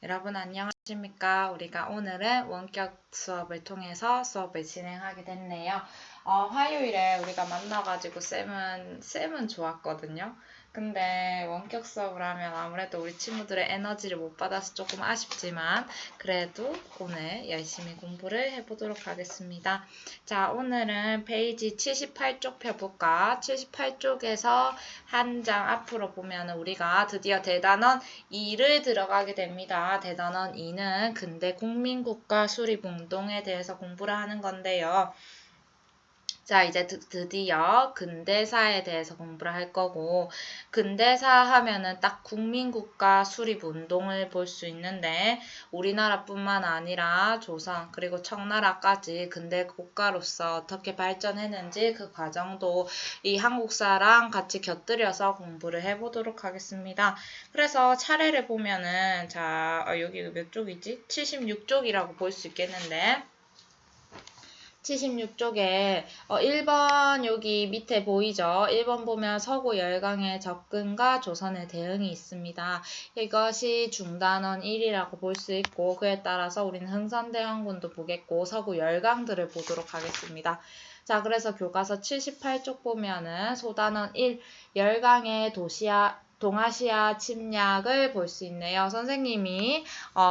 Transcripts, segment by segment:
여러분 안녕하십니까? 우리가 오늘은 원격 수업을 통해서 수업을 진행하게 됐네요. 화요일에 우리가 만나가지고 쌤은 좋았거든요. 근데 원격 수업을 하면 아무래도 우리 친구들의 에너지를 못 받아서 조금 아쉽지만 그래도 오늘 열심히 공부를 해보도록 하겠습니다. 자, 오늘은 페이지 78쪽 펴볼까? 78쪽에서 한 장 앞으로 보면 우리가 드디어 대단원 2를 들어가게 됩니다. 대단원 2는 근대 국민국가 수립운동에 대해서 공부를 하는 건데요. 자, 이제 드디어 근대사에 대해서 공부를 할 거고, 근대사 하면은 딱 국민국가 수립운동을 볼 수 있는데, 우리나라뿐만 아니라 조선, 그리고 청나라까지 근대 국가로서 어떻게 발전했는지 그 과정도 이 한국사랑 같이 곁들여서 공부를 해보도록 하겠습니다. 그래서 차례를 보면은, 자, 여기 몇 쪽이지? 76쪽이라고 볼 수 있겠는데, 76쪽에 1번 여기 밑에 보이죠? 1번 보면 서구 열강의 접근과 조선의 대응이 있습니다. 이것이 중단원 1이라고 볼 수 있고 그에 따라서 우리는 흥선대원군도 보겠고 서구 열강들을 보도록 하겠습니다. 자, 그래서 교과서 78쪽 보면은 소단원 1, 열강의 동아시아 침략을 볼 수 있네요. 선생님이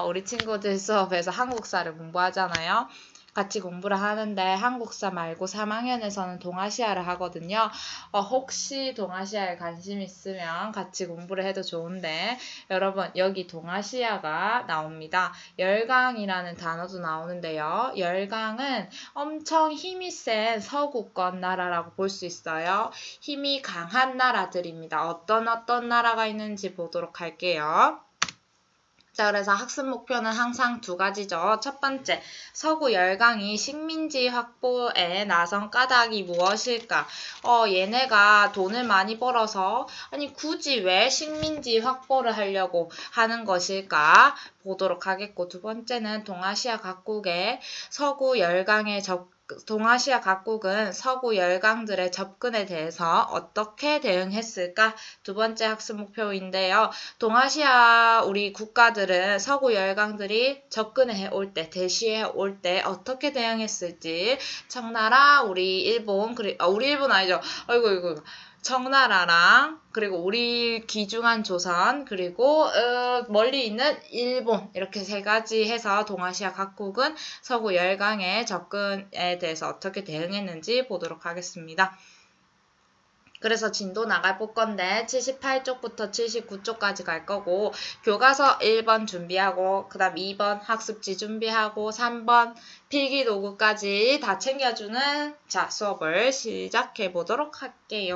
우리 친구들 수업에서 한국사를 공부하잖아요. 같이 공부를 하는데 한국사 말고 3학년에서는 동아시아를 하거든요. 혹시 동아시아에 관심 있으면 같이 공부를 해도 좋은데 여러분 여기 동아시아가 나옵니다. 열강이라는 단어도 나오는데요. 열강은 엄청 힘이 센 서구권 나라라고 볼 수 있어요. 힘이 강한 나라들입니다. 어떤 나라가 있는지 보도록 할게요. 자, 그래서 학습 목표는 항상 두 가지죠. 첫 번째, 서구 열강이 식민지 확보에 나선 까닭이 무엇일까? 얘네가 돈을 많이 벌어서, 아니, 굳이 왜 식민지 확보를 하려고 하는 것일까? 보도록 하겠고, 두 번째는 동아시아 각국의 서구 열강의 동아시아 각국은 서구 열강들의 접근에 대해서 어떻게 대응했을까? 두 번째 학습 목표인데요. 동아시아 우리 국가들은 서구 열강들이 접근해 올 때, 대시해 올 때 어떻게 대응했을지 청나라, 우리 일본, 우리 일본 아니죠. 아이고. 청나라랑 그리고 우리 귀중한 조선 그리고 멀리 있는 일본 이렇게 세 가지 해서 동아시아 각국은 서구 열강의 접근에 대해서 어떻게 대응했는지 보도록 하겠습니다. 그래서 진도 나갈 건데 78쪽부터 79쪽까지 갈 거고 교과서 1번 준비하고 그 다음 2번 학습지 준비하고 3번 필기도구까지 다 챙겨주는 수업을 시작해 보도록 할게요.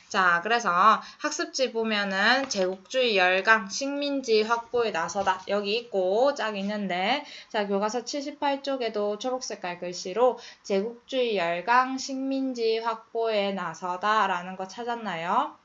자, 그래서 학습지 보면은 제국주의 열강 식민지 확보에 나서다 여기 있고 짝 있는데 자, 교과서 78쪽에도 초록색깔 글씨로 제국주의 열강 식민지 확보에 나서다 라는 거 찾았나요?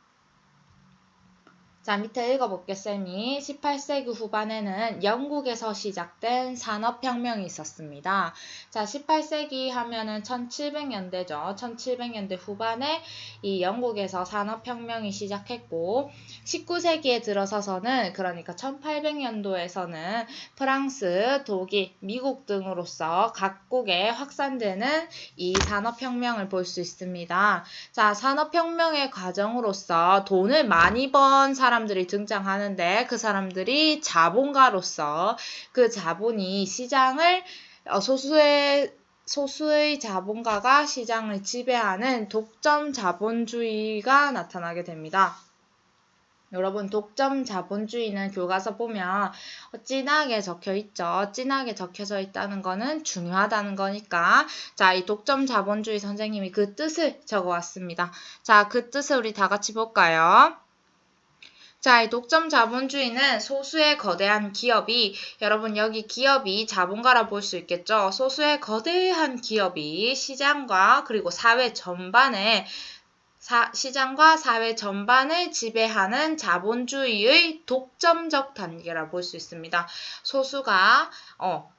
자, 밑에 읽어볼게, 쌤이. 18세기 후반에는 영국에서 시작된 산업혁명이 있었습니다. 자, 18세기 하면은 1700년대죠. 1700년대 후반에 이 영국에서 산업혁명이 시작했고, 19세기에 들어서서는, 그러니까 1800년도에서는 프랑스, 독일, 미국 등으로서 각국에 확산되는 이 산업혁명을 볼 수 있습니다. 자, 산업혁명의 과정으로서 돈을 많이 번 사람들이 등장하는데 그 사람들이 자본가로서 그 자본이 시장을 소수의 자본가가 시장을 지배하는 독점 자본주의가 나타나게 됩니다. 여러분 독점 자본주의는 교과서 보면 진하게 적혀 있죠. 진하게 적혀져 있다는 거는 중요하다는 거니까 자, 이 독점 자본주의 선생님이 그 뜻을 적어왔습니다. 자, 그 뜻을 우리 다 같이 볼까요? 자, 이 독점 자본주의는 소수의 거대한 기업이 여러분 여기 기업이 자본가라 볼 수 있겠죠. 소수의 거대한 기업이 시장과 그리고 사회 전반에 시장과 사회 전반을 지배하는 자본주의의 독점적 단계라 볼 수 있습니다. 소수가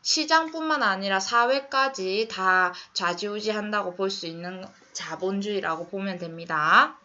시장뿐만 아니라 사회까지 다 좌지우지한다고 볼 수 있는 자본주의라고 보면 됩니다.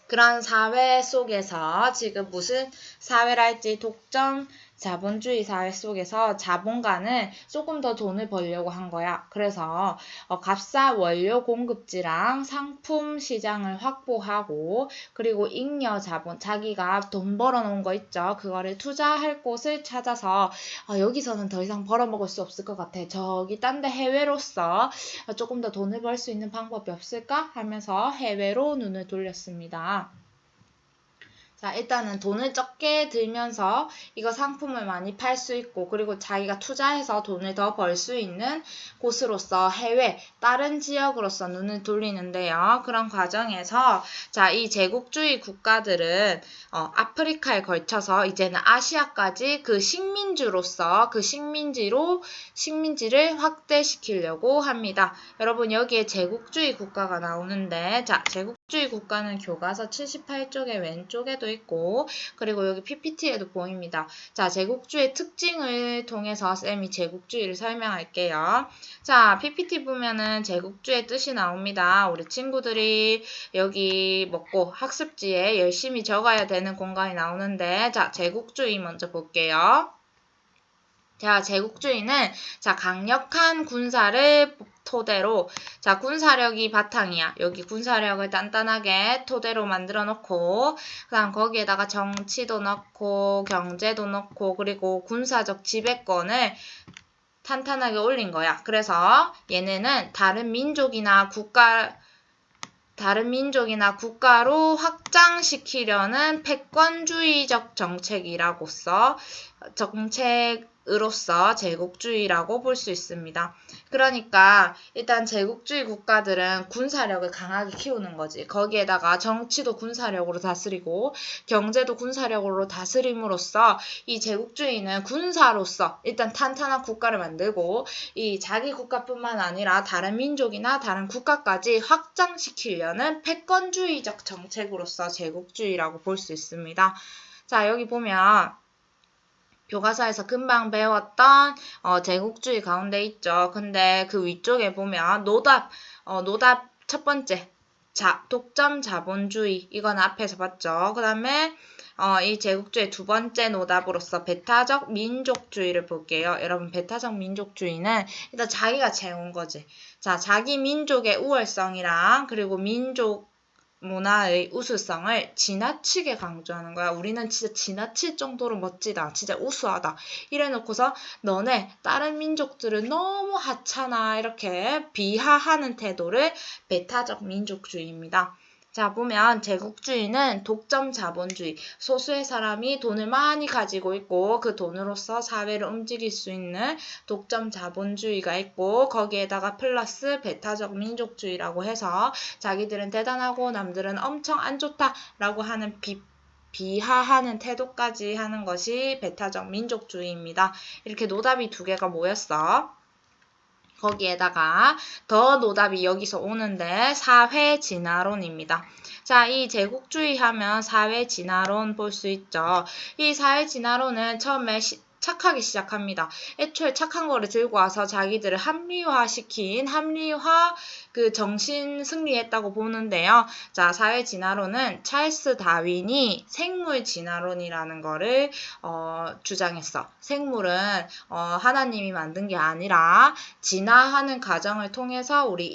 그런 사회 속에서 지금 무슨 사회랄지 독점 자본주의 사회 속에서 자본가는 조금 더 돈을 벌려고 한 거야. 그래서 값싼 원료 공급지랑 상품 시장을 확보하고 그리고 잉여 자본, 자기가 돈 벌어놓은 거 있죠. 그거를 투자할 곳을 찾아서 여기서는 더 이상 벌어먹을 수 없을 것 같아. 저기 딴 데 해외로서 조금 더 돈을 벌 수 있는 방법이 없을까? 하면서 해외로 눈을 돌렸습니다. 자, 일단은 돈을 적게 들면서 이거 상품을 많이 팔 수 있고 그리고 자기가 투자해서 돈을 더 벌 수 있는 곳으로서 해외, 다른 지역으로서 눈을 돌리는데요. 그런 과정에서 자, 이 제국주의 국가들은 아프리카에 걸쳐서 이제는 아시아까지 그 식민지로서 그 식민지를 확대시키려고 합니다. 여러분 여기에 제국주의 국가가 나오는데 자, 제국주의 국가는 교과서 78쪽의 왼쪽에도 있고 그리고 여기 PPT에도 보입니다. 자, 제국주의 특징을 통해서 쌤이 제국주의를 설명할게요. 자, PPT 보면은 제국주의 뜻이 나옵니다. 우리 친구들이 여기 먹고 학습지에 열심히 적어야 되는 공간이 나오는데 자, 제국주의 먼저 볼게요. 자, 제국주의는 자, 강력한 군사를 토대로 자, 군사력이 바탕이야. 여기 군사력을 단단하게 토대로 만들어 놓고 그다음 거기에다가 정치도 넣고 경제도 넣고 그리고 군사적 지배권을 탄탄하게 올린 거야. 그래서 얘네는 다른 민족이나 국가로 확장시키려는 패권주의적 정책으로서 제국주의라고 볼 수 있습니다. 그러니까 일단 제국주의 국가들은 군사력을 강하게 키우는 거지. 거기에다가 정치도 군사력으로 다스리고 경제도 군사력으로 다스림으로써 이 제국주의는 군사로서 일단 탄탄한 국가를 만들고 이 자기 국가뿐만 아니라 다른 민족이나 다른 국가까지 확장시키려는 패권주의적 정책으로서 제국주의라고 볼 수 있습니다. 자, 여기 보면 교과서에서 금방 배웠던 제국주의 가운데 있죠. 근데 그 위쪽에 보면 노답 첫 번째 독점 자본주의 이건 앞에서 봤죠. 그 다음에 이 제국주의 두 번째 노답으로서 배타적 민족주의를 볼게요. 여러분 배타적 민족주의는 일단 자기가 채운 거지. 자, 자기 민족의 우월성이랑 그리고 민족 문화의 우수성을 지나치게 강조하는 거야. 우리는 진짜 지나칠 정도로 멋지다. 진짜 우수하다. 이래놓고서 너네 다른 민족들은 너무 하찮아. 이렇게 비하하는 태도를 배타적 민족주의입니다. 자, 보면 제국주의는 독점 자본주의, 소수의 사람이 돈을 많이 가지고 있고 그 돈으로서 사회를 움직일 수 있는 독점 자본주의가 있고 거기에다가 플러스 배타적 민족주의라고 해서 자기들은 대단하고 남들은 엄청 안 좋다라고 하는 비하하는 태도까지 하는 것이 배타적 민족주의입니다. 이렇게 노답이 두 개가 모였어. 거기에다가 더 노답이 여기서 오는데 사회진화론입니다. 자, 이 제국주의 하면 사회진화론 볼 수 있죠. 이 사회진화론은 처음에 착하게 시작합니다. 애초에 착한 거를 들고 와서 자기들을 합리화 그 정신 승리했다고 보는데요. 자, 사회진화론은 찰스 다윈이 생물진화론이라는 거를 주장했어. 생물은 하나님이 만든 게 아니라 진화하는 과정을 통해서 우리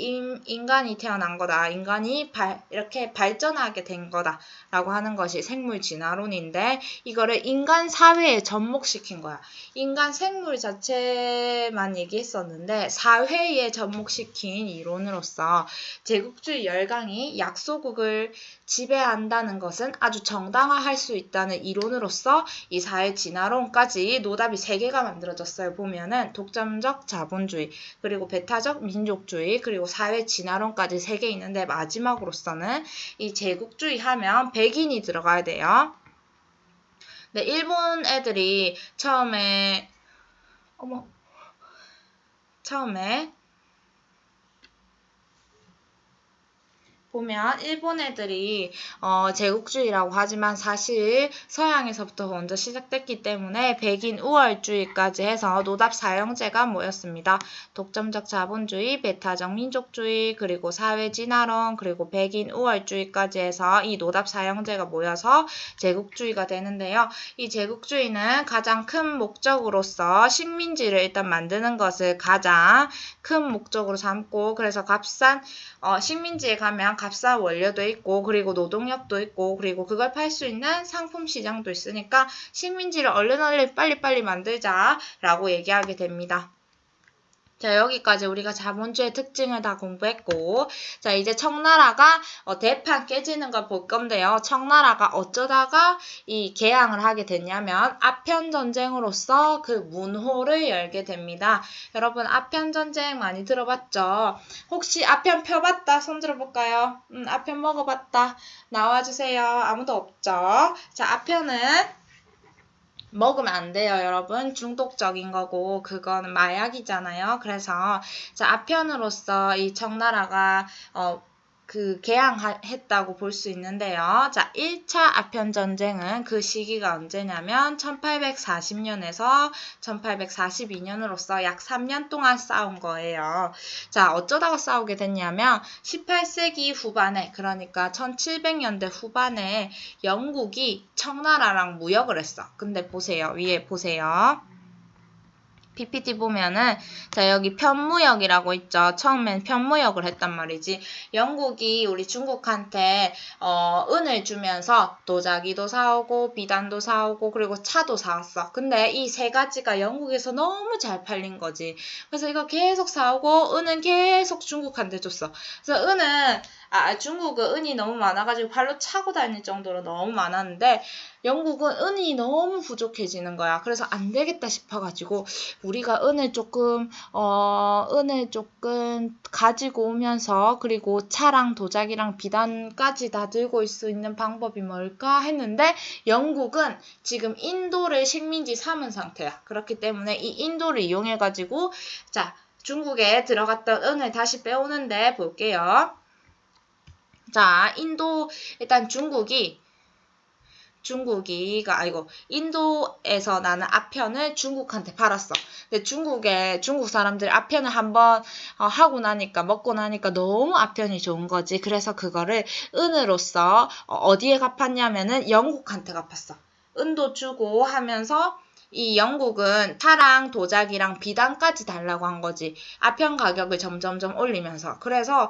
인간이 태어난 거다. 인간이 이렇게 발전하게 된 거다. 라고 하는 것이 생물진화론인데 이거를 인간 사회에 접목시킨 거야. 인간 생물 자체만 얘기했었는데 사회에 접목시킨 이론으로서 제국주의 열강이 약소국을 지배한다는 것은 아주 정당화할 수 있다는 이론으로서 이 사회진화론까지 노답이 3개가 만들어졌어요. 보면은 독점적 자본주의, 그리고 배타적 민족주의, 그리고 사회진화론까지 3개 있는데 마지막으로서는 이 제국주의 하면 백인이 들어가야 돼요. 네, 일본 애들이 처음에 보면 일본 애들이 제국주의라고 하지만 사실 서양에서부터 먼저 시작됐기 때문에 백인 우월주의까지 해서 노답 사형제가 모였습니다. 독점적 자본주의, 배타적 민족주의, 그리고 사회 진화론, 그리고 백인 우월주의까지 해서 이 노답 사형제가 모여서 제국주의가 되는데요. 이 제국주의는 가장 큰 목적으로서 식민지를 일단 만드는 것을 가장 큰 목적으로 삼고, 그래서 값싼 식민지에 가면 값싼 원료도 있고, 그리고 노동력도 있고, 그리고 그걸 팔 수 있는 상품 시장도 있으니까 식민지를 얼른 빨리빨리 만들자라고 얘기하게 됩니다. 자, 여기까지 우리가 자본주의 특징을 다 공부했고, 자, 이제 청나라가 대판 깨지는 걸 볼 건데요. 청나라가 어쩌다가 이 개항을 하게 됐냐면 아편전쟁으로서 그 문호를 열게 됩니다. 여러분, 아편전쟁 많이 들어봤죠? 혹시 아편 펴봤다? 손 들어볼까요? 아편 먹어봤다. 나와주세요. 아무도 없죠? 자, 아편은 먹으면 안 돼요, 여러분. 중독적인 거고 그거는 마약이잖아요. 그래서 자, 아편으로서 이 청나라가 개항했다고 볼 수 있는데요. 자, 1차 아편전쟁은 그 시기가 언제냐면 1840년에서 1842년으로서 약 3년 동안 싸운 거예요. 자, 어쩌다가 싸우게 됐냐면 18세기 후반에, 그러니까 1700년대 후반에 영국이 청나라랑 무역을 했어. 근데 보세요. 위에 보세요. PPT 보면은 자, 여기 편무역이라고 있죠. 처음엔 편무역을 했단 말이지. 영국이 우리 중국한테 은을 주면서 도자기도 사오고 비단도 사오고 그리고 차도 사왔어. 근데 이 세 가지가 영국에서 너무 잘 팔린 거지. 그래서 이거 계속 사오고 은은 계속 중국한테 줬어. 그래서 중국은 은이 너무 많아가지고 발로 차고 다닐 정도로 너무 많았는데 영국은 은이 너무 부족해지는 거야. 그래서 안 되겠다 싶어가지고 우리가 은을 조금 가지고 오면서 그리고 차랑 도자기랑 비단까지 다 들고 올 수 있는 방법이 뭘까 했는데 영국은 지금 인도를 식민지 삼은 상태야. 그렇기 때문에 이 인도를 이용해가지고 자, 중국에 들어갔던 은을 다시 빼오는데 볼게요. 자, 일단 인도에서 나는 아편을 중국한테 팔았어. 근데 중국 사람들이 아편을 한번 하고 나니까, 먹고 나니까 너무 아편이 좋은 거지. 그래서 그거를 은으로서 어디에 갚았냐면은 영국한테 갚았어. 은도 주고 하면서 이 영국은 차랑 도자기랑 비단까지 달라고 한 거지. 아편 가격을 점점점 올리면서. 그래서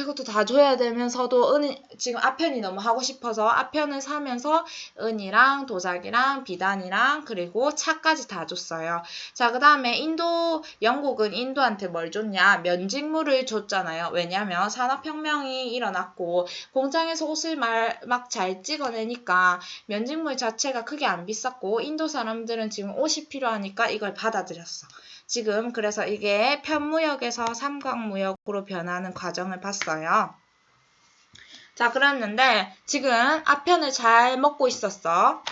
이것도 다 줘야 되면서도 지금 아편이 너무 하고 싶어서 아편을 사면서 은이랑 도자기랑 비단이랑 그리고 차까지 다 줬어요. 자, 그 다음에 영국은 인도한테 뭘 줬냐? 면직물을 줬잖아요. 왜냐면 산업혁명이 일어났고 공장에서 옷을 막 잘 찍어내니까 면직물 자체가 크게 안 비쌌고 인도 사람들은 지금 옷이 필요하니까 이걸 받아들였어. 지금 그래서 이게 편무역에서 삼각무역으로 변하는 과정을 봤어요. 자, 그랬는데 지금 아편을 잘 먹고 있었어.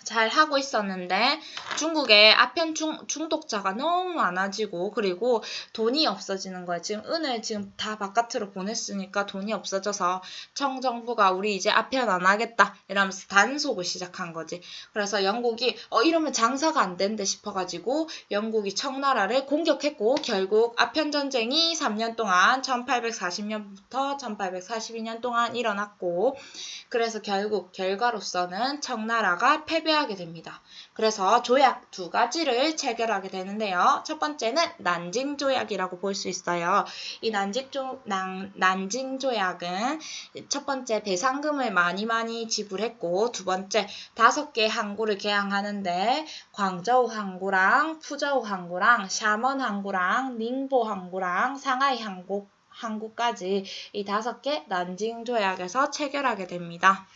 잘 하고 있었는데 중국에 아편 중독자가 너무 많아지고 그리고 돈이 없어지는 거야. 지금 은을 지금 다 바깥으로 보냈으니까 돈이 없어져서 청정부가 우리 이제 아편 안 하겠다 이러면서 단속을 시작한 거지. 그래서 영국이 이러면 장사가 안 된대 싶어가지고 영국이 청나라를 공격했고 결국 아편 전쟁이 3년 동안 1840년부터 1842년 동안 일어났고 그래서 결국 결과로서는 청나라가 패배하게 됩니다. 그래서 조약 두 가지를 체결하게 되는데요. 첫 번째는 난징 조약이라고 볼 수 있어요. 이 난징 조약은 첫 번째 배상금을 많이 지불했고 두 번째 5개 항구를 개항하는데 광저우 항구랑 푸저우 항구랑 샤먼 항구랑 닝보 항구랑 상하이 항구까지 이 5개 난징 조약에서 체결하게 됩니다.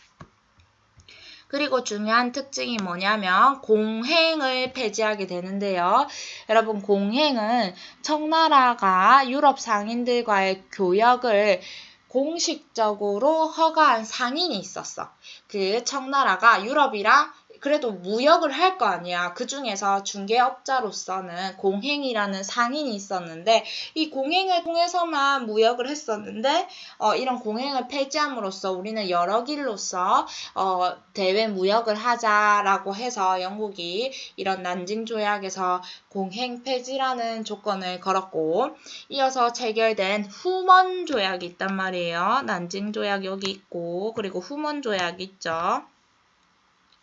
그리고 중요한 특징이 뭐냐면 공행을 폐지하게 되는데요. 여러분, 공행은 청나라가 유럽 상인들과의 교역을 공식적으로 허가한 상인이 있었어. 그 청나라가 유럽이랑 그래도 무역을 할 거 아니야. 그 중에서 중개업자로서는 공행이라는 상인이 있었는데 이 공행을 통해서만 무역을 했었는데 이런 공행을 폐지함으로써 우리는 여러 길로서 대외 무역을 하자라고 해서 영국이 이런 난징 조약에서 공행 폐지라는 조건을 걸었고 이어서 체결된 후먼 조약이 있단 말이에요. 난징 조약 여기 있고 그리고 후먼 조약이 있죠.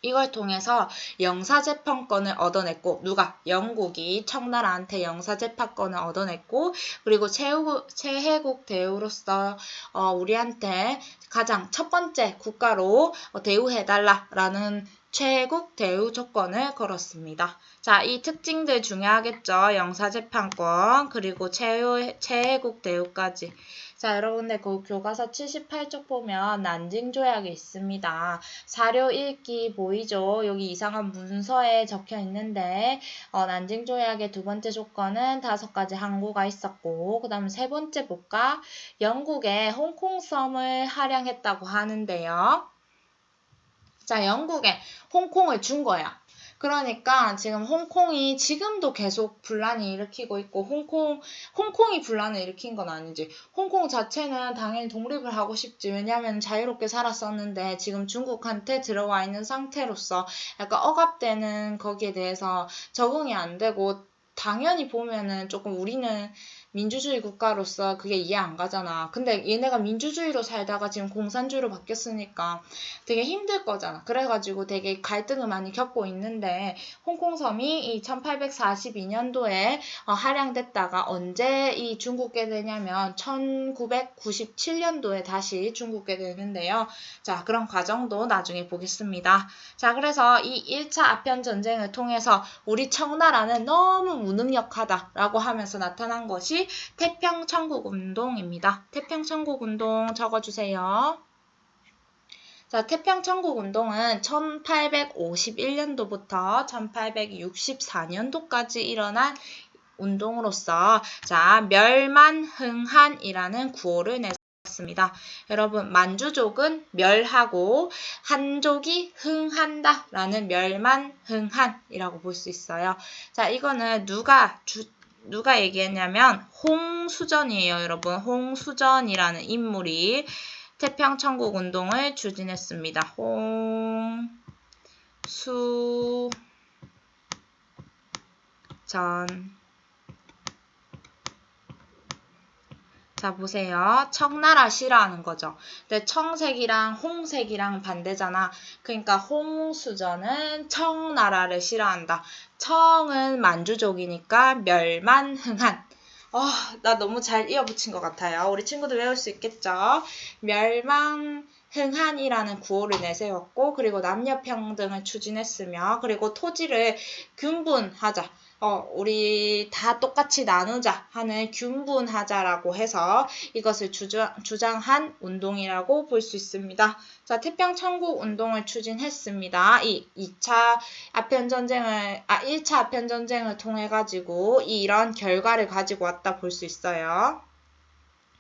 이걸 통해서 영사재판권을 얻어냈고 누가? 영국이 청나라한테 영사재판권을 얻어냈고 그리고 최혜국 대우로서 우리한테 가장 첫 번째 국가로 대우해달라라는 최혜국 대우 조건을 걸었습니다. 자, 이 특징들 중요하겠죠. 영사재판권 그리고 최혜국 대우까지. 자, 여러분들 그 교과서 78쪽 보면 난징 조약이 있습니다. 사료 읽기 보이죠? 여기 이상한 문서에 적혀 있는데 난징 조약의 두 번째 조건은 5가지 항구가 있었고 그 다음 세 번째 볼까? 영국에 홍콩섬을 할양했다고 하는데요. 자, 영국에 홍콩을 준 거야. 그러니까 지금 홍콩이 지금도 계속 분란이 일으키고 있고 홍콩이 분란을 일으킨 건 아니지. 홍콩 자체는 당연히 독립을 하고 싶지. 왜냐하면 자유롭게 살았었는데 지금 중국한테 들어와 있는 상태로서 약간 억압되는 거기에 대해서 적응이 안 되고 당연히 보면은 조금 우리는 민주주의 국가로서 그게 이해 안 가잖아. 근데 얘네가 민주주의로 살다가 지금 공산주의로 바뀌었으니까 되게 힘들 거잖아. 그래가지고 되게 갈등을 많이 겪고 있는데 홍콩섬이 이 1842년도에 할양됐다가 언제 이 중국게 되냐면 1997년도에 다시 중국게 되는데요. 자, 그런 과정도 나중에 보겠습니다. 자, 그래서 이 1차 아편전쟁을 통해서 우리 청나라는 너무 무능력하다라고 하면서 나타난 것이 태평천국운동입니다. 태평천국운동 적어주세요. 자, 태평천국운동은 1851년도부터 1864년도까지 일어난 운동으로서 자, 멸만흥한이라는 구호를 냈습니다. 여러분, 만주족은 멸하고 한족이 흥한다 라는 멸만흥한이라고 볼 수 있어요. 자, 이거는 누가 얘기했냐면 홍수전이에요. 여러분, 홍수전이라는 인물이 태평천국운동을 추진했습니다. 홍수전. 자, 보세요. 청나라 싫어하는 거죠. 근데 청색이랑 홍색이랑 반대잖아. 그러니까 홍수전은 청나라를 싫어한다. 청은 만주족이니까 멸만흥한. 나 너무 잘 이어붙인 것 같아요. 우리 친구들 외울 수 있겠죠? 멸만흥한이라는 구호를 내세웠고 그리고 남녀평등을 추진했으며 그리고 토지를 균분하자. 우리 다 똑같이 나누자 하는 균분하자라고 해서 이것을 주장한 운동이라고 볼 수 있습니다. 자, 태평천국운동을 추진했습니다. 이 1차 아편전쟁을 통해 가지고 이런 결과를 가지고 왔다 볼 수 있어요.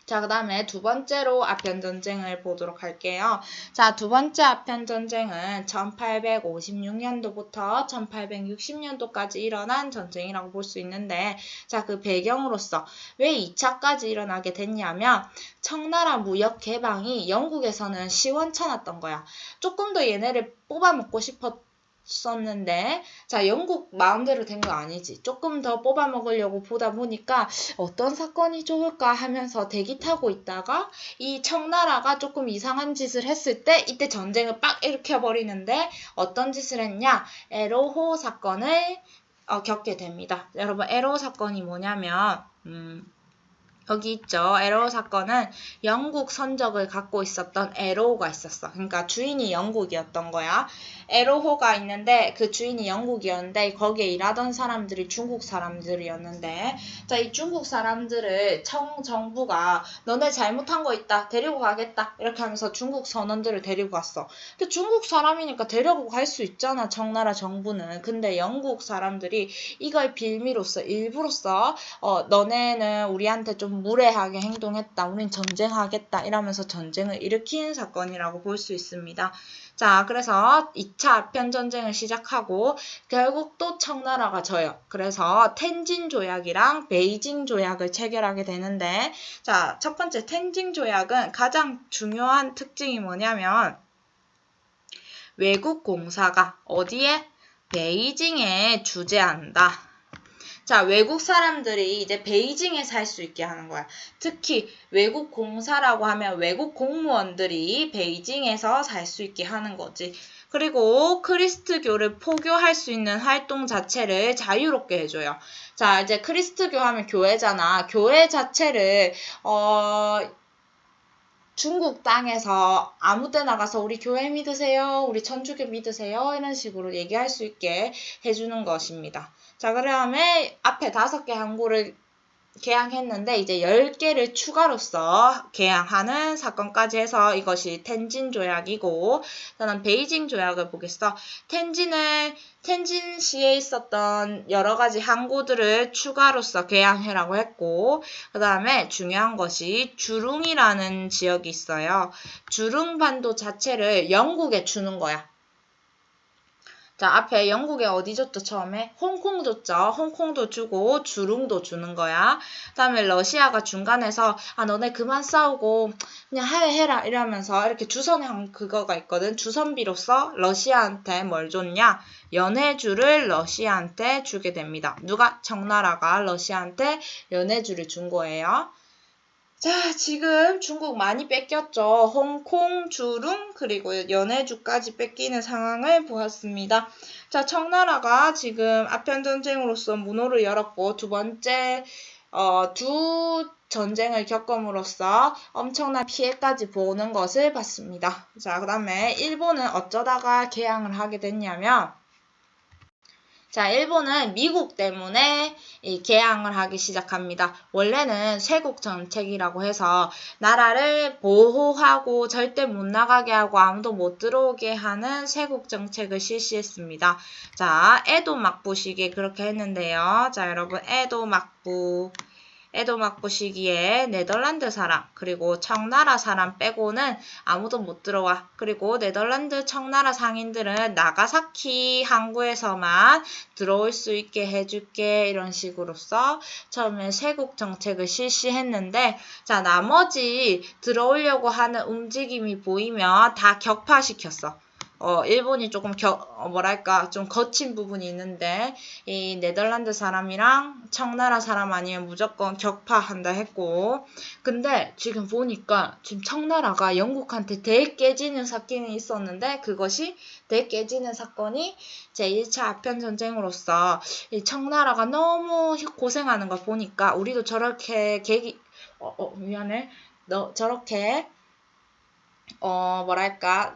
자, 그 다음에 두 번째로 아편전쟁을 보도록 할게요. 자, 두 번째 아편전쟁은 1856년도부터 1860년도까지 일어난 전쟁이라고 볼 수 있는데, 자, 그 배경으로서 왜 2차까지 일어나게 됐냐면, 청나라 무역 개방이 영국에서는 시원찮았던 거야. 조금 더 얘네를 뽑아먹고 싶었는데 자, 영국 마음대로 된 거 아니지. 조금 더 뽑아먹으려고 보다 보니까 어떤 사건이 좋을까 하면서 대기 타고 있다가 이 청나라가 조금 이상한 짓을 했을 때 이때 전쟁을 빡 일으켜버리는데 어떤 짓을 했냐? 에로호 사건을 겪게 됩니다. 여러분, 에로호 사건이 뭐냐면 여기 있죠. 에로호 사건은 영국 선적을 갖고 있었던 에로호가 있었어. 그러니까 주인이 영국이었던 거야. 에로호가 있는데 그 주인이 영국이었는데 거기에 일하던 사람들이 중국 사람들이었는데 자, 이 중국 사람들을 정부가 너네 잘못한 거 있다. 데리고 가겠다. 이렇게 하면서 중국 선원들을 데리고 갔어. 근데 중국 사람이니까 데리고 갈 수 있잖아. 청나라 정부는. 근데 영국 사람들이 이걸 빌미로써 일부로써 너네는 우리한테 좀 무례하게 행동했다. 우린 전쟁하겠다. 이러면서 전쟁을 일으킨 사건이라고 볼 수 있습니다. 자, 그래서 2차 아편전쟁을 시작하고 결국 또 청나라가 져요. 그래서 텐진 조약이랑 베이징 조약을 체결하게 되는데, 자, 첫 번째 텐진 조약은 가장 중요한 특징이 뭐냐면 외국 공사가 어디에? 베이징에 주재한다. 자, 외국 사람들이 이제 베이징에 살 수 있게 하는 거야. 특히 외국 공사라고 하면 외국 공무원들이 베이징에서 살 수 있게 하는 거지. 그리고 크리스트교를 포교할 수 있는 활동 자체를 자유롭게 해줘요. 자, 이제 크리스트교 하면 교회잖아. 교회 자체를 중국 땅에서 아무 때나 가서 우리 교회 믿으세요, 우리 천주교 믿으세요, 이런 식으로 얘기할 수 있게 해주는 것입니다. 자, 그 다음에 앞에 5개 항구를 개항했는데 이제 10개를 추가로서 개항하는 사건까지 해서 이것이 텐진 조약이고, 저는 베이징 조약을 보겠어. 텐진시에 있었던 여러 가지 항구들을 추가로서 개항해라고 했고, 그 다음에 중요한 것이 주룽이라는 지역이 있어요. 주룽반도 자체를 영국에 주는 거야. 자, 앞에 영국에 어디 줬죠, 처음에? 홍콩 줬죠. 홍콩도 주고 주룽도 주는 거야. 그 다음에 러시아가 중간에서 너네 그만 싸우고 그냥 해라 이러면서 이렇게 주선한 그거가 있거든. 주선비로서 러시아한테 뭘 줬냐? 연해주를 러시아한테 주게 됩니다. 누가? 청나라가 러시아한테 연해주를 준 거예요. 자, 지금 중국 많이 뺏겼죠. 홍콩, 주룽, 그리고 연해주까지 뺏기는 상황을 보았습니다. 자, 청나라가 지금 아편전쟁으로서 문호를 열었고, 두 번째, 두 전쟁을 겪음으로써 엄청난 피해까지 보는 것을 봤습니다. 자, 그 다음에 일본은 어쩌다가 개항을 하게 됐냐면, 자, 일본은 미국 때문에 개항을 하기 시작합니다. 원래는 쇄국 정책이라고 해서 나라를 보호하고 절대 못 나가게 하고 아무도 못 들어오게 하는 쇄국 정책을 실시했습니다. 자, 에도 막부 시기에 그렇게 했는데요. 자, 여러분, 에도 막부 시기에 네덜란드 사람 그리고 청나라 사람 빼고는 아무도 못 들어와. 그리고 네덜란드 청나라 상인들은 나가사키 항구에서만 들어올 수 있게 해줄게, 이런 식으로서 처음에 쇄국 정책을 실시했는데, 자, 나머지 들어오려고 하는 움직임이 보이면 다 격파시켰어. 일본이 조금 좀 거친 부분이 있는데, 이 네덜란드 사람이랑 청나라 사람 아니면 무조건 격파한다 했고, 근데 지금 보니까 지금 청나라가 영국한테 대 깨지는 사건이 있었는데, 그것이 대 깨지는 사건이 제1차 아편전쟁으로서 이 청나라가 너무 고생하는 걸 보니까 우리도 저렇게 미안해. 저렇게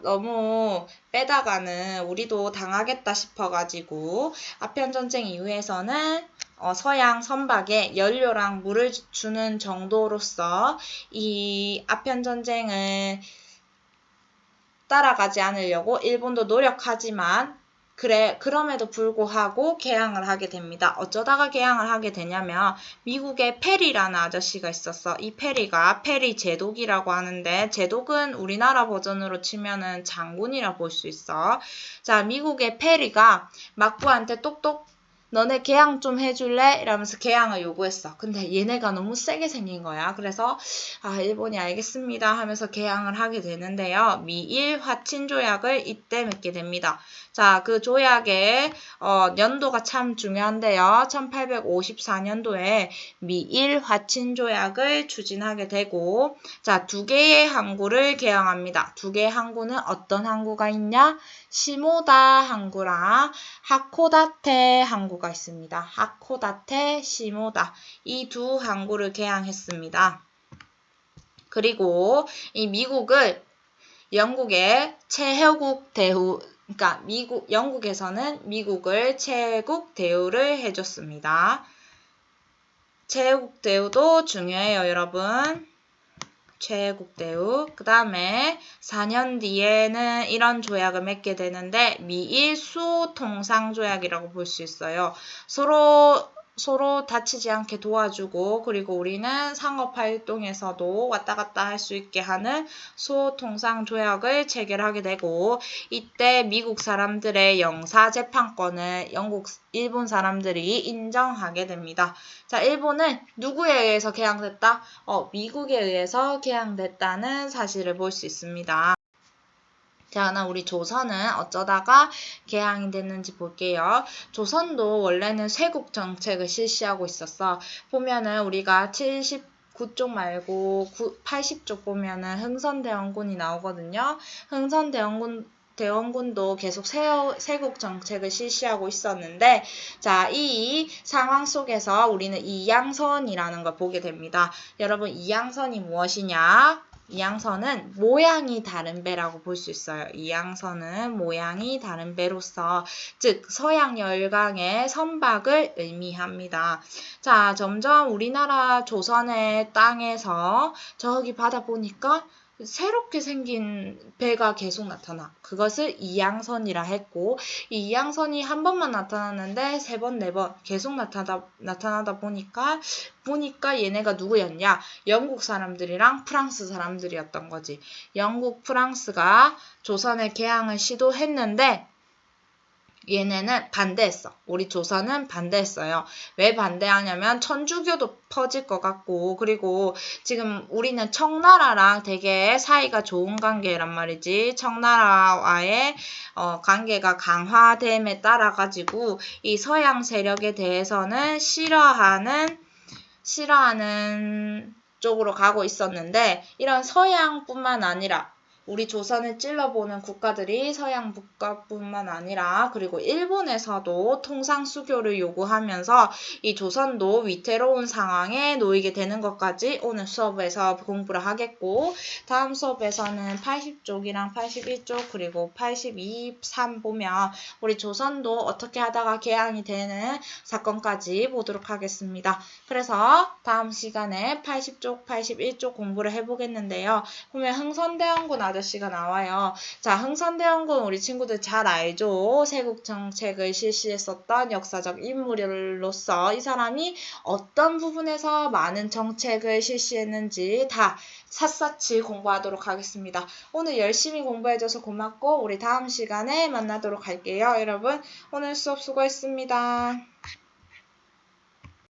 너무 빼다가는 우리도 당하겠다 싶어가지고, 아편전쟁 이후에서는 서양 선박에 연료랑 물을 주는 정도로서 이 아편전쟁을 따라가지 않으려고 일본도 노력하지만, 그럼에도 불구하고 개항을 하게 됩니다. 어쩌다가 개항을 하게 되냐면, 미국에 페리라는 아저씨가 있었어. 이 페리가 페리 제독이라고 하는데, 제독은 우리나라 버전으로 치면은 장군이라 볼 수 있어. 자, 미국의 페리가 막부한테 똑똑 너네 개항 좀 해줄래? 이러면서 개항을 요구했어. 근데 얘네가 너무 세게 생긴 거야. 그래서 일본이 알겠습니다 하면서 개항을 하게 되는데요. 미일 화친 조약을 이때 맺게 됩니다. 자, 그 조약의 연도가 참 중요한데요. 1854년도에 미일 화친 조약을 추진하게 되고, 자, 2개의 항구를 개항합니다. 2개의 항구는 어떤 항구가 있냐? 시모다 항구랑 하코다테 항구가 있습니다. 하코다테, 시모다, 이 두 항구를 개항했습니다. 그리고 이 미국을 영국의 최혜국 대우, 그러니까 영국에서는 미국을 최혜국 대우를 해줬습니다. 최혜국 대우도 중요해요, 여러분. 최혜국 대우. 그 다음에 4년 뒤에는 이런 조약을 맺게 되는데, 미일 수호 통상 조약이라고 볼 수 있어요. 서로 서로 다치지 않게 도와주고 그리고 우리는 상업활동에서도 왔다 갔다 할 수 있게 하는 수호통상조약을 체결하게 되고 이때 미국 사람들의 영사재판권을 일본 사람들이 인정하게 됩니다. 자, 일본은 누구에 의해서 개항됐다? 미국에 의해서 개항됐다는 사실을 볼 수 있습니다. 자, 그럼 우리 조선은 어쩌다가 개항이 됐는지 볼게요. 조선도 원래는 쇄국 정책을 실시하고 있었어. 보면은 우리가 79쪽 말고 80쪽 보면은 흥선대원군이 나오거든요. 흥선대원군도 계속 쇄국 정책을 실시하고 있었는데, 자, 이 상황 속에서 우리는 이양선이라는 걸 보게 됩니다. 여러분, 이양선이 무엇이냐? 이양선은 모양이 다른 배라고 볼 수 있어요. 이양선은 모양이 다른 배로서 즉 서양 열강의 선박을 의미합니다. 자, 점점 우리나라 조선의 땅에서 저기 바다 보니까 새롭게 생긴 배가 계속 나타나. 그것을 이양선이라 했고 이 이양선이 한 번만 나타났는데 세 번, 네 번 계속 나타나다 보니까 얘네가 누구였냐? 영국 사람들이랑 프랑스 사람들이었던 거지. 영국, 프랑스가 조선의 개항을 시도했는데 얘네는 반대했어. 우리 조선은 반대했어요. 왜 반대하냐면 천주교도 퍼질 것 같고 그리고 지금 우리는 청나라랑 되게 사이가 좋은 관계란 말이지. 청나라와의 관계가 강화됨에 따라 가지고 이 서양 세력에 대해서는 싫어하는 쪽으로 가고 있었는데 이런 서양뿐만 아니라 우리 조선을 찔러보는 국가들이 서양 국가뿐만 아니라 그리고 일본에서도 통상수교를 요구하면서 이 조선도 위태로운 상황에 놓이게 되는 것까지 오늘 수업에서 공부를 하겠고 다음 수업에서는 80쪽이랑 81쪽 그리고 82, 3 보면 우리 조선도 어떻게 하다가 개항이 되는 사건까지 보도록 하겠습니다. 그래서 다음 시간에 80쪽, 81쪽 공부를 해보겠는데요. 보면 흥선대원군 아저씨가 나와요. 자, 흥선대원군 우리 친구들 잘 알죠? 쇄국정책을 실시했었던 역사적 인물로서 이 사람이 어떤 부분에서 많은 정책을 실시했는지 다 샅샅이 공부하도록 하겠습니다. 오늘 열심히 공부해줘서 고맙고 우리 다음 시간에 만나도록 할게요. 여러분 오늘 수업 수고했습니다.